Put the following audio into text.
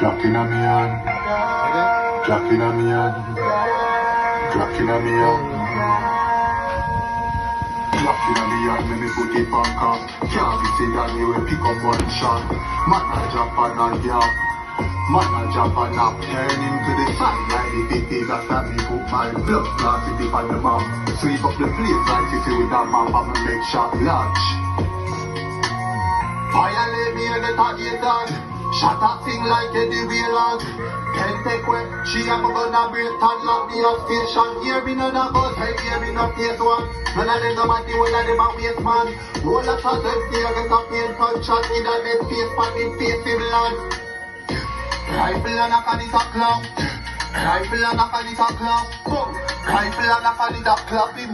Glock inna me hand, Glock inna me hand, Glock inna me hand, Glock inna me hand. Let me put it on cock. Can't be say that you will pick up one shot. Man a jump and a gap, man a jump and a turn into the side like the big that's that me put my blood clot it on the map. Sweep up the place like if you with that map and make shot large. Violate me and the target dog. Shut up thing like Eddie Wheelan. Ten take way, she am gonna break and lock the up station. Hear me none of us, hear me not face one. None of them got the whole of them a waste man. Whole of us them fear get a pain punch in the dead face, but in face him land. Rifle and a can is a clap. Rifle and a can is a clap. Rifle and a can is a clap.